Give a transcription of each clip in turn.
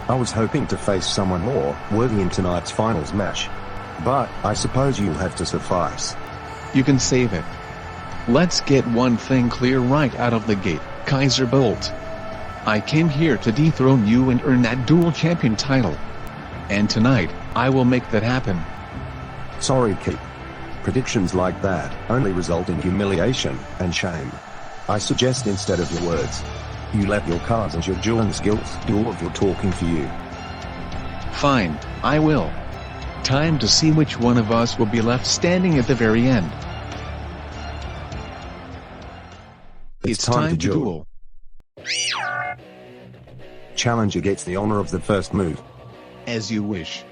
I was hoping to face someone more worthy in tonight's finals match. But I suppose you'll have to suffice. You can save it. Let's get one thing clear right out of the gate, Kaiser Bolt. I came here to dethrone you and earn that dual champion title. And tonight, I will make that happen. Sorry, Kid. Predictions like that only result in humiliation and shame. I suggest instead of your words, you let your cards and your dueling skills do all of your talking for you. Fine, I will. Time to see which one of us will be left standing at the very end. It's time to duel. Challenger gets the honor of the first move. As you wish.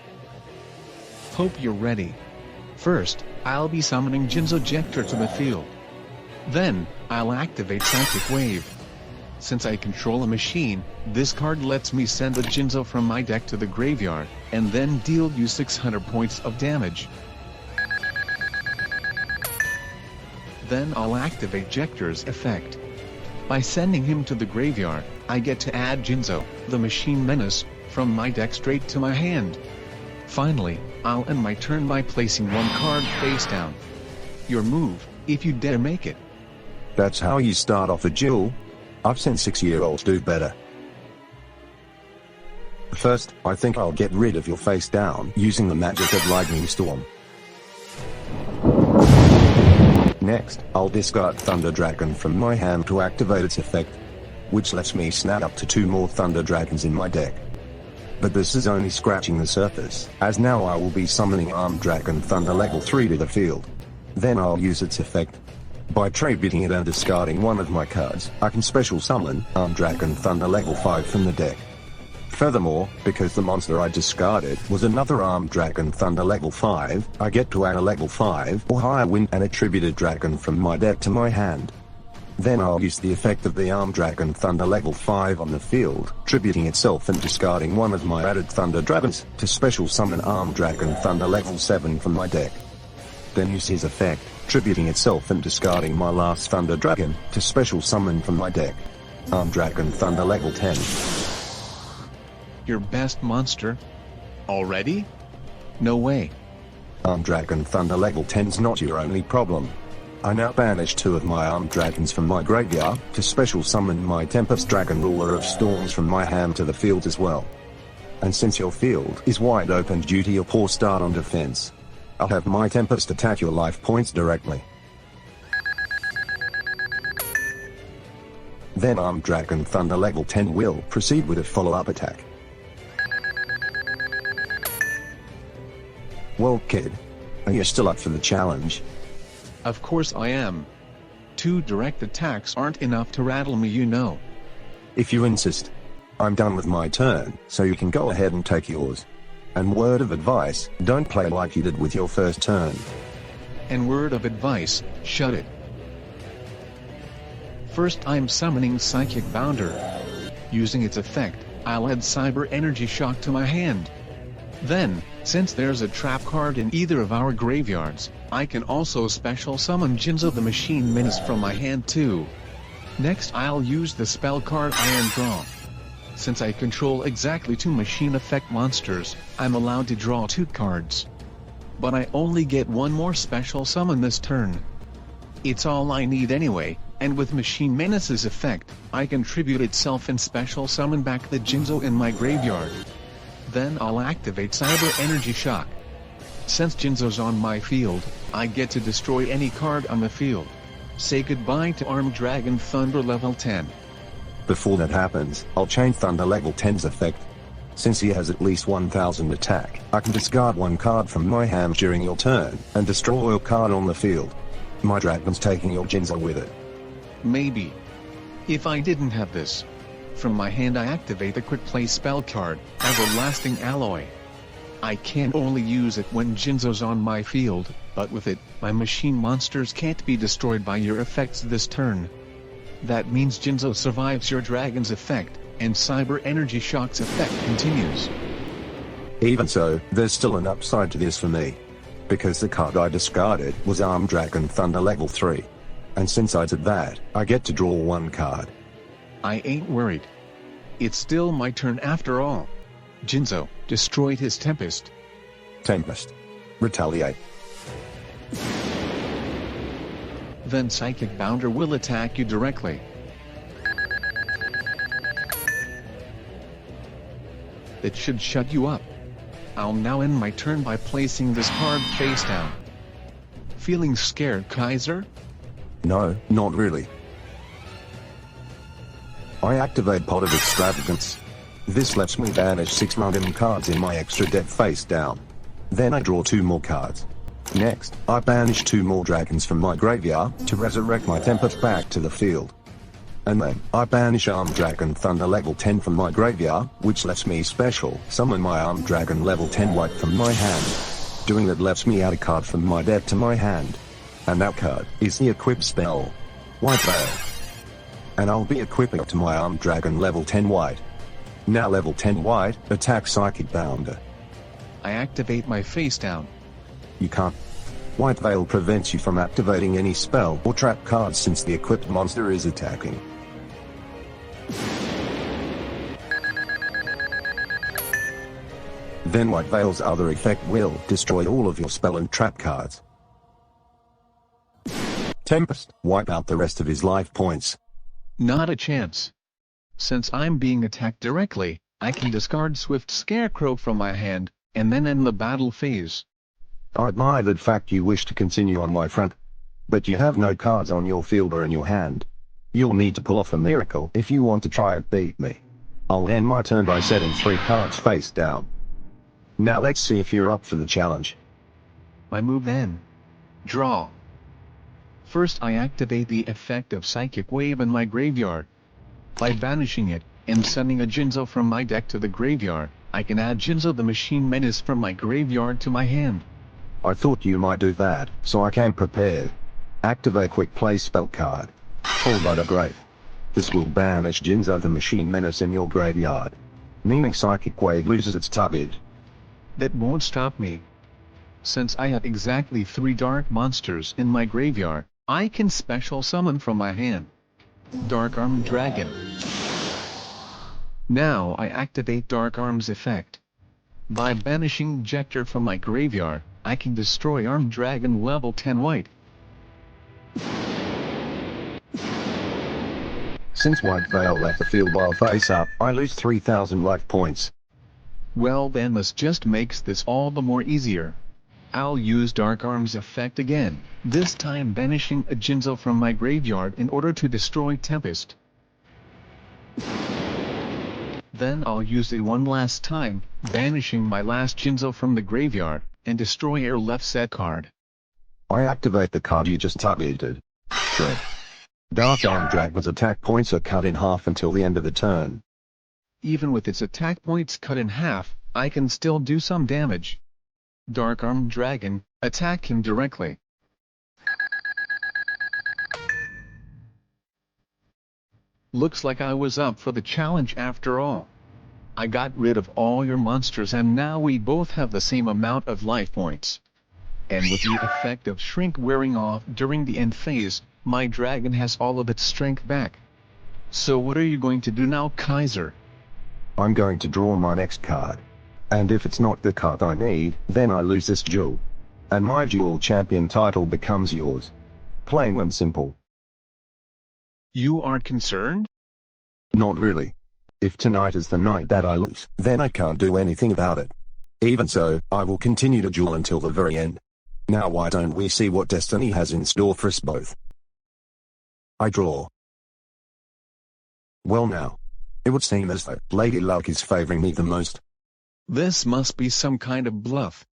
Hope you're ready. First, I'll be summoning Jinzo Jector to the field. Then, I'll activate Psychic Wave. Since I control a machine, this card lets me send a Jinzo from my deck to the graveyard, and then deal you 600 points of damage. Then I'll activate Jector's effect. By sending him to the graveyard, I get to add Jinzo, the Machine Menace, from my deck straight to my hand. Finally, I'll end my turn by placing one card face down. Your move, if you dare make it. That's how you start off a duel? I've seen 6-year-olds do better. First, I think I'll get rid of your face down using the magic of Lightning Storm. Next, I'll discard Thunder Dragon from my hand to activate its effect, which lets me snap up to 2 more Thunder Dragons in my deck. But this is only scratching the surface, as now I will be summoning Armed Dragon Thunder level 3 to the field. Then I'll use its effect. By trade bidding it and discarding one of my cards, I can special summon Armed Dragon Thunder level 5 from the deck. Furthermore, because the monster I discarded was another Armed Dragon Thunder level 5, I get to add a level 5 or higher wind and attributed dragon from my deck to my hand. Then I'll use the effect of the Armed Dragon Thunder level 5 on the field, tributing itself and discarding one of my added Thunder Dragons, to special summon Armed Dragon Thunder level 7 from my deck. Then use his effect, tributing itself and discarding my last Thunder Dragon, to special summon from my deck. Armed Dragon Thunder level 10. Your best monster? Already? No way. Armed Dragon Thunder level 10's not your only problem. I now banish 2 of my Armed Dragons from my graveyard, to special summon my Tempest Dragon Ruler of Storms from my hand to the field as well. And since your field is wide open due to your poor start on defense, I'll have my Tempest attack your life points directly. Then Armed Dragon Thunder level 10 will proceed with a follow-up attack. Well, kid, are you still up for the challenge? Of course I am. 2 direct attacks aren't enough to rattle me, you know. If you insist. I'm done with my turn, so you can go ahead and take yours. And word of advice, don't play like you did with your first turn. And word of advice, shut it. First I'm summoning Psychic Bounder. Using its effect, I'll add Cyber Energy Shock to my hand. Then, since there's a trap card in either of our graveyards, I can also special summon Jinzo the Machine Menace from my hand too. Next I'll use the spell card Iron Draw. Since I control exactly 2 machine effect monsters, I'm allowed to draw 2 cards. But I only get 1 more special summon this turn. It's all I need anyway, and with Machine Menace's effect, I can tribute itself and special summon back the Jinzo in my graveyard. Then I'll activate Cyber Energy Shock. Since Jinzo's on my field, I get to destroy any card on the field. Say goodbye to Armed Dragon Thunder level 10. Before that happens, I'll change Thunder level 10's effect. Since he has at least 1000 attack, I can discard 1 card from my hand during your turn, and destroy a card on the field. My dragon's taking your Jinzo with it. Maybe. If I didn't have this. From my hand I activate the quick play spell card, Everlasting Alloy. I can only use it when Jinzo's on my field, but with it, my machine monsters can't be destroyed by your effects this turn. That means Jinzo survives your dragon's effect, and Cyber Energy Shock's effect continues. Even so, there's still an upside to this for me. Because the card I discarded was Armed Dragon Thunder level 3. And since I did that, I get to draw 1 card. I ain't worried. It's still my turn after all. Jinzo destroyed his Tempest. Tempest. Retaliate. Then Psychic Bounder will attack you directly. It should shut you up. I'll now end my turn by placing this card face down. Feeling scared, Kaiser? No, not really. I activate Pot of Extravagance. This lets me banish 6 random cards in my extra deck face down. Then I draw 2 more cards. Next, I banish 2 more dragons from my graveyard to resurrect my Tempest back to the field. And then, I banish Armed Dragon Thunder level 10 from my graveyard, which lets me special summon my Armed Dragon level 10 white from my hand. Doing that lets me add a card from my deck to my hand. And that card is the equip spell, White Veil. And I'll be equipping it to my Armed Dragon level 10 white. Now level 10 white, attack Psychic Bounder. I activate my face down. You can't. White Veil prevents you from activating any spell or trap cards since the equipped monster is attacking. Then White Veil's other effect will destroy all of your spell and trap cards. Tempest, wipe out the rest of his life points. Not a chance. Since I'm being attacked directly, I can discard Swift Scarecrow from my hand, and then end the battle phase. I admire the fact you wish to continue on my front. But you have no cards on your field or in your hand. You'll need to pull off a miracle if you want to try and beat me. I'll end my turn by setting 3 cards face down. Now let's see if you're up for the challenge. My move then. Draw. First I activate the effect of Psychic Wave in my graveyard. By banishing it, and sending a Jinzo from my deck to the graveyard, I can add Jinzo the Machine Menace from my graveyard to my hand. I thought you might do that, so I came prepared. Activate Quick Play spell card. Pull by the grave. This will banish Jinzo the Machine Menace in your graveyard, meaning Psychic Wave loses its target. That won't stop me. Since I have exactly 3 dark monsters in my graveyard, I can special summon from my hand. Dark Armed Dragon. Now I activate Dark Arm's effect. By banishing Jector from my graveyard, I can destroy Armed Dragon level 10 white. Since White Veil left the field while face up, I lose 3,000 life points. Well then this just makes this all the more easier. I'll use Dark Arm's effect again, this time banishing a Jinzo from my graveyard in order to destroy Tempest. Then I'll use it one last time, banishing my last Jinzo from the graveyard, and destroy your left set card. I activate the card you just targeted. Shred. Dark Armed Dragon's attack points are cut in half until the end of the turn. Even with its attack points cut in half, I can still do some damage. Dark Armed Dragon, attack him directly. Looks like I was up for the challenge after all. I got rid of all your monsters and now we both have the same amount of life points. And with the effect of Shrink wearing off during the end phase, my dragon has all of its strength back. So what are you going to do now, Kaiser? I'm going to draw my next card. And if it's not the card I need, then I lose this duel. And my duel champion title becomes yours. Plain and simple. You aren't concerned? Not really. If tonight is the night that I lose, then I can't do anything about it. Even so, I will continue to duel until the very end. Now why don't we see what destiny has in store for us both? I draw. Well now. It would seem as though Lady Luck is favoring me the most. This must be some kind of bluff.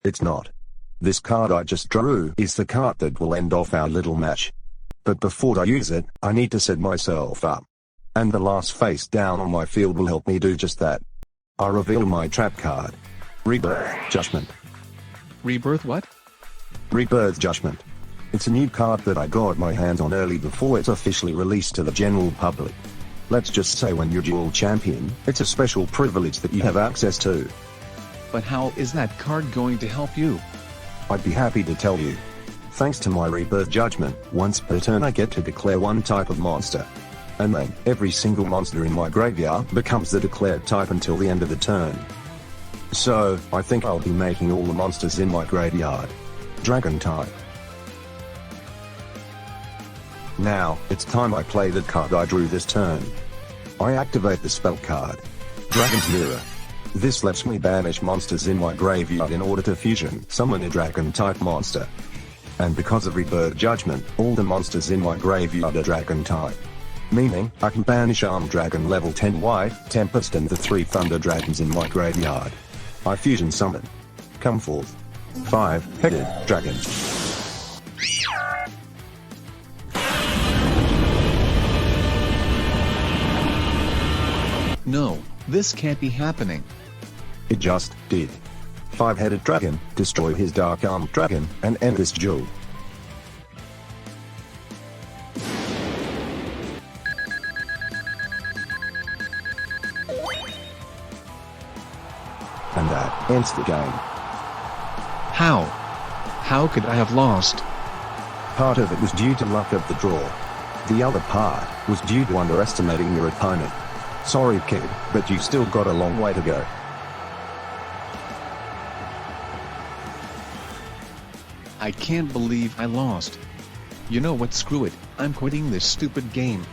It's not. This card I just drew is the card that will end off our little match. But before I use it, I need to set myself up. And the last face down on my field will help me do just that. I reveal my trap card. Rebirth Judgment. Rebirth what? Rebirth Judgment. It's a new card that I got my hands on early before it's officially released to the general public. Let's just say when you're dual champion, it's a special privilege that you have access to. But how is that card going to help you? I'd be happy to tell you. Thanks to my Rebirth Judgment, once per turn I get to declare one type of monster. And then, every single monster in my graveyard becomes the declared type until the end of the turn. So, I think I'll be making all the monsters in my graveyard Dragon type. Now, it's time I play the card I drew this turn. I activate the spell card, Dragon's Mirror. This lets me banish monsters in my graveyard in order to fusion summon a Dragon-type monster. And because of Rebirth Judgment, all the monsters in my graveyard are Dragon-type. Meaning, I can banish Armed Dragon level 10 White, Tempest and the 3 Thunder Dragons in my graveyard. I fusion summon. Come forth. 5-headed dragon. No, this can't be happening. It just did. 5-headed dragon, destroy his Dark Armed Dragon, and end this duel. And that ends the game. How? How could I have lost? Part of it was due to luck of the draw. The other part was due to underestimating your opponent. Sorry kid, but you still got a long way to go. I can't believe I lost. You know what, screw it, I'm quitting this stupid game.